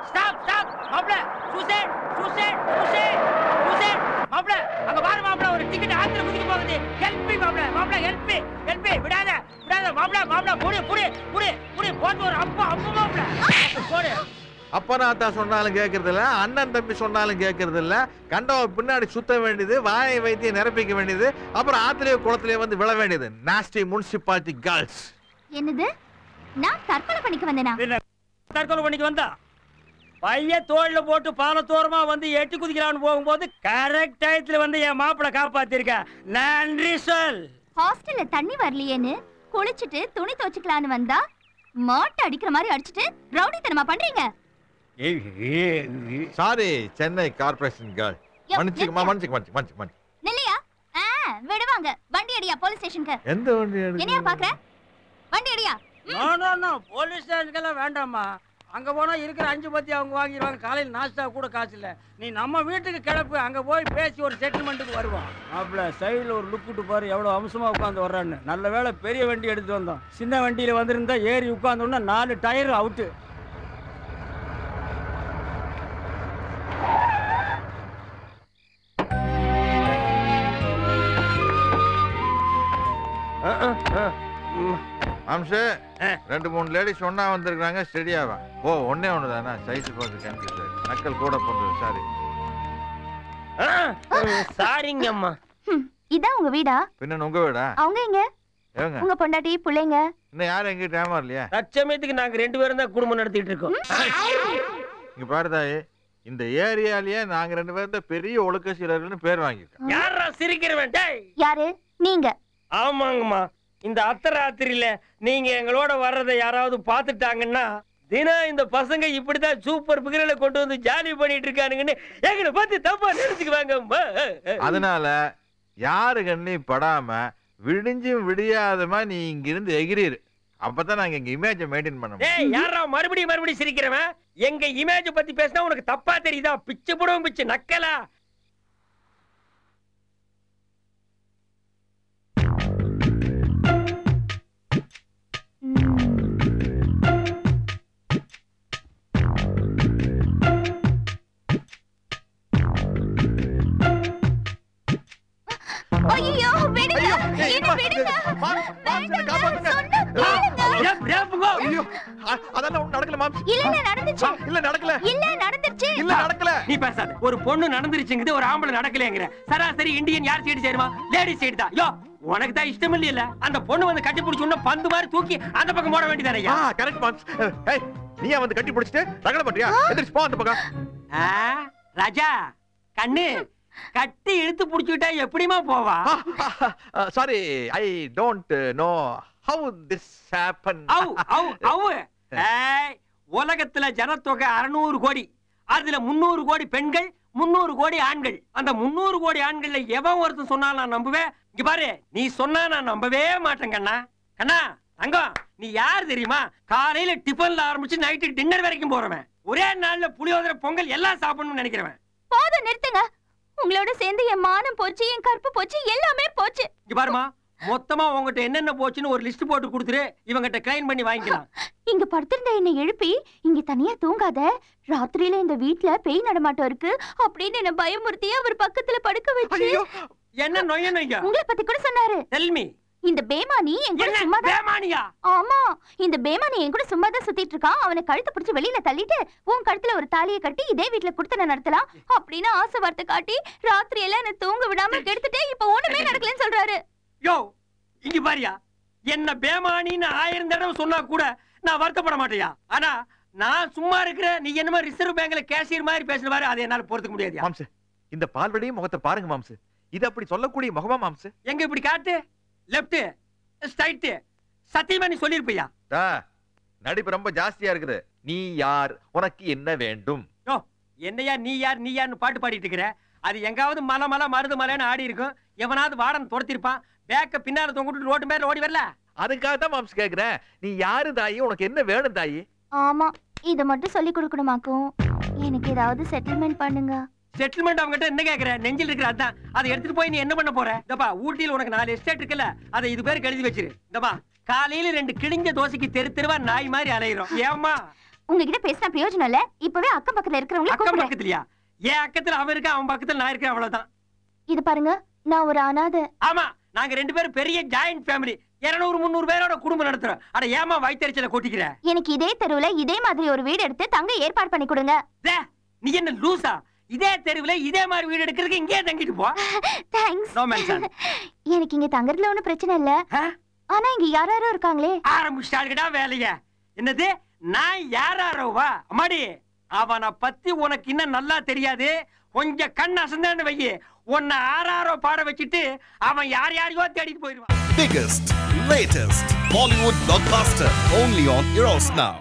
Stop stop மாப்ள suicide suicide suicide suicide மாப்ள அங்க பாரு மாப்ள ஒரு டிக்கெட் ஆத்துல குதிக்க போகுது ஹெல்ப் மீ மாப்ள மாப்ள ஹெல்ப் மீ விடாத விடாத மாப்ள மாப்ள புடி புடி புடி புடி போட்டு ஒரு அப்பா அப்பா மாப்ள போடு. அப்பனாத்தா சொன்னாலும் கேட்கறது இல்ல, அண்ணன் தம்பி சொன்னாலும் கேட்கறது இல்ல. கண்டவ பின்னாடி சுத்த வேண்டியது, வாயை வைத்தியம் நிரப்பிக்க வேண்டியது, அப்புறம் ஆத்திலேயே குளத்திலேயே வந்து விழ வேண்டியது. Nasty municipality girls. என்னது? நான் தற்கொலை பண்ணிக்க வந்தேனா? தற்கொலை பண்ணிக்க வந்தா பையன் தோல்ல போட்டு பாலத்தோரமா வந்து எட்டி குதிக்கலான்னு போகும்போது கரெக்ட் டயத்துல வந்து என் மாப்பிளை காப்பாத்திருக்க. நன்றி சொல். ஹாஸ்டல்ல தண்ணி வரலையேன்னு குளிச்சுட்டு துணி துவைச்சுக்கலான்னு வந்தா மாட்டை அடிக்கிற மாதிரி அடிச்சுட்டு ரவுடித்தனமா பண்றீங்க. Sorry Chennai corporation girl. மன்னிச்சுக்கமா மன்னிச்சுக்க. நில்லையா? விடுவாங்க. வண்டி அடியா போலீஸ் ஸ்டேஷனுக்கு. எந்த வண்டி அடி? என்னையா பாக்குற? வண்டி அடியா. நோ போலீஸ் ஸ்டேஷனுக்கெல்லாம் வேண்டாம்மா. அங்க போனா இருக்கிற 5 பத்தி அவங்க வாங்கிடுவாங்க. காலையில் நாஸ்டா கூட காசு இல்ல. நீ நம்ம வீட்டுக்கு கிளப்பு, அங்க போய் பேசி ஒரு செட்டில்மெண்ட்டுக்கு வருவோம். மாப்பிள சைடுல ஒரு லுக் விட்டு பாரு எவ்வளவு அம்சமா உட்காந்து வர்றான்னு. நல்ல வேளை பெரிய வண்டி எடுத்து வந்தோம். சின்ன வண்டியில வந்திருந்தா ஏறி உட்கார்ந்தோம்னா 4 டயர் அவுட்டு. அம்சே 2-3 லேடிஸ் ஒன்னா வந்திருக்காங்க. ஸ்டெடியாவா? ஓ ஒன்னே ஒண்ணுதானா? சைஸ் பார்த்து கன்ஃபியூஸ். நக்கல் கூட பண்றது. சாரி. சாரிங்க அம்மா. இதான் உங்க வீடா? பின்ன உங்க வீடா? அவங்க எங்க? ஏங்க உங்க பொண்டாட்டி பிள்ளைங்க இன்னும் யாரும் எங்கிட்ட ஏமா இல்லையா? தச்சமயத்துக்கு நாங்க 2 பேரும் தான் குடும்பம் நடத்திட்டு இருக்கோம். இங்க பாருதாயே, இந்த ஏரியாலயே நாங்க 2 பேரும் தான் பெரிய ஒழுக்க சீலர்கள்னு பேர் வாங்கிருக்கோம். யாரா சிரிக்கிறவன்? யாரு? நீங்க? ஆமாங்கம்மா. இந்த அர்த்தராத்திரியில நீங்க எங்களோட வர்றதை யாராவது பாத்துட்டாங்கன்னா தினம் இந்த பசங்க இப்படிதான் சூப்பர் பிகரில கொண்டு வந்து ஜாலி பண்ணிட்டு இருக்கானுங்கன்னு எங்களை பார்த்து தப்பா நினைச்சுக்குவாங்கம்மா. அதனால யாரு கண்ணி படாம விடிஞ்சும் விடியாதமா நீ இங்க இருந்து எகிரிரு. அப்பதான் நாங்க எங்க இமேஜை மெயின்டைன் பண்ண முடியும். ஏய் யாரா மறுபடியும் சிரிக்கிறவன்? எங்க இமேஜ் பத்தி பேசினா உனக்கு தப்பா தெரியுதா? பிச்சு புடவும் பிச்சு நக்கலா? ஐயோ விடுங்க. என்ன விடுங்க. நீ பேசாத. ஒரு பொண்ணு நடந்துருச்சுங்குது, ஒரு ஆம்பளை நடக்கலங்கற. சராசரி இந்தியன் யார் சைடு சேருமா? லேடி சைடு தான். யோ உனக்கு தான் இஷ்டம் இல்ல. அந்த பொண்ணு வந்து கட்டி பிடிச்சு உன்ன பந்து மாதிரி தூக்கி அந்த பக்கம் போட வேண்டியதானே? Correct moms. ஏய் நீயா வந்து கட்டி பிடிச்சிட்டு ரகல பண்றியா? எந்திரிச்சு போ அந்த பக்கம். ராஜா கண்ணு கட்டி இழுத்து புடிச்சிட்டா எப்படிமா போவா? Sorry I don't know how this happen. உலகத்துல ஜனத்தொகை 600 கோடி. அதுல 300 கோடி பெண்கள், 300 கோடி ஆண்கள். அந்த 300 கோடி ஆண்கள்ல எவன் ஒருத்தன் சொன்னா நான் நம்புவேன்? இங்க பாரு, நீ சொன்னா நான் நம்பவே மாட்டேன் கண்ணா. கண்ணா தங்கம், நீ யார் தெரியுமா? காலையில டிஃபன்ல ஆரம்பிச்சு நைட்டு டின்னர் வரைக்கும் போறவன். ஒரே நாள்ல புளியோதரை பொங்கல் எல்லாம் சாப்பிடணும்னு நினைக்கிறவன். போதும் நிறுத்துங்க. உங்களோட சேர்ந்து என் மானம் போச்சு, என் கற்பு போச்சு, எல்லாமே போச்சு. இங்க பாருமா, மொத்தமா உங்ககிட்ட என்னென்ன போச்சுன்னு ஒரு லிஸ்ட் போட்டு கொடுத்துரு. இவங்கிட்ட கிளைம் பண்ணி வாங்கிக்கலாம். இங்க படுத்திருந்த என்னை எழுப்பி இங்க தனியா தூங்காத, ராத்திரியில இந்த வீட்ல பேய் நடமாட்டம் இருக்கு அப்படின்னு என்ன பயமுறுத்தி அவர் பக்கத்துல படுக்க வச்சு என்ன நொய்ய நொய்ய உங்களை பத்தி கூட சொன்னாரு. Tell me. இந்த பேமானி என் கூட சும்மா பேமானியா? ஆமா, இந்த பேமானி என் கூட சும்மா தான் சுத்திட்டு இருக்கான். அவனை கழுத்து பிடிச்சு வெளியில தள்ளிட்டு உன் கழுத்துல ஒரு தாலியை கட்டி இதே வீட்டுல குடுத்தன நடத்தலாம் அப்படின்னு ஆசை வார்த்தை காட்டி ராத்திரி எல்லாம் என்ன தூங்க விடாம கெடுத்துட்டு இப்ப ஒண்ணுமே நடக்கலன்னு சொல்றாரு. யோ இங்க பாரியா, என்ன பேமானின்னு 1000 தடவை சொன்னா கூட நான் வருத்தப்பட மாட்டேயா. ஆனா நான் சும்மா இருக்கிற நீ என்னமா ரிசர்வ் பேங்க்ல கேஷியர் மாதிரி பேசுற மாதிரி அதை என்னால பொறுத்துக்க முடியாது. மாம்சு, இந்த பால்வடியும் முகத்தை பாருங்க மாம்சு. இது அப்படி சொல்லக்கூடிய முகமா மாம்சு? எங்க இப்படி காட்டு, லெஃப்ட் ஸ்ட்ரைட், சத்தியமா நீ சொல்லிருப்பியா? நடிப்பு ரொம்ப ஜாஸ்தியா இருக்குது. நீ யார், உனக்கு என்ன வேண்டும்? யோ என்னையா நீ யார் நீ யார்னு பாட்டு பாடிட்டு இருக்கிற? அது எங்காவது மலை மலை மருது மலைன்னு ஆடி இருக்கும். எவனாவது வாடன் துரத்திருப்பான். பேக்க பின்னால தொங்கிட்டு ரோட்டு மேல ஓடி வரல. அதுக்காக தான் மாம்ஸ் கேக்குறேன். நீ யாரு தாயி, உனக்கு என்ன வேணும் தாயி? ஆமா, இத மட்டும் சொல்லி கொடுக்கணுமாக்கும். எனக்கு ஏதாவது செட்டில்மெண்ட் பண்ணுங்க. செட்டில்மெண்ட் அவங்ககிட்ட என்ன கேக்குற? நெஞ்சில் இருக்கிற அதான். அதை எடுத்துட்டு போய் நீ என்ன பண்ண போற? இதப்பா ஊட்டியில் உனக்கு 4 எஸ்டேட் இருக்குல்ல, அதை இது பேருக்கு எழுதி வச்சிரு. இதப்பா காலையில 2 கிழிஞ்ச தோசைக்கு தெரு தெருவா நாய் மாதிரி அலையிறோம். ஏமா உங்ககிட்ட பேசினா பிரயோஜனம் இல்ல. இப்பவே அக்கம் பக்கத்துல இருக்கிறவங்கள அக்கம் கூப்பிடுறேன். பக்கத்துலயா? என் அக்கத்துல அவன் இருக்கா, அவன் பக்கத்துல நான் இருக்கேன், அவ்வளவுதான். இது பாருங்க, நான் ஒரு அனாதை. ஆமா, நாங்க 2 பேரும் பெரிய ஜாயிண்ட் ஃபேமிலி. 200-300 பேரோட குடும்பம் நடத்துறோம். அட ஏமா வயித்தறிச்சல கொட்டிக்கிற? எனக்கு இதே தெருவுல இதே மாதிரி ஒரு வீடு எடுத்து தங்க ஏற்பாடு பண்ணி கொடுங்க. நீ என்ன லூசா? இதே தெருவுல இதே மாதிரி வீடு எடுக்கிறதுக்கு இங்கே தங்கிட்டு போ. தேங்க்ஸ். No mention. எனக்கு இங்க தங்கறதுல ஒண்ணும் பிரச்சனை இல்ல. ஆனா இங்க யாராரோ இருக்காங்களே. ஆரம்பிச்சிட்டாருடா வேலைய. என்னது நான் யாராரோவா? அம்மாடி, அவனை பத்தி உனக்கு இன்னும் நல்லா தெரியாது. கொஞ்சம் கண் அசந்தான்னு வையி, உன்னை ஆறாரோ பாட வச்சுட்டு அவன் யாரையோ தேடிட்டு போயிடுவான். Biggest, latest Bollywood blockbuster only on Eros Now.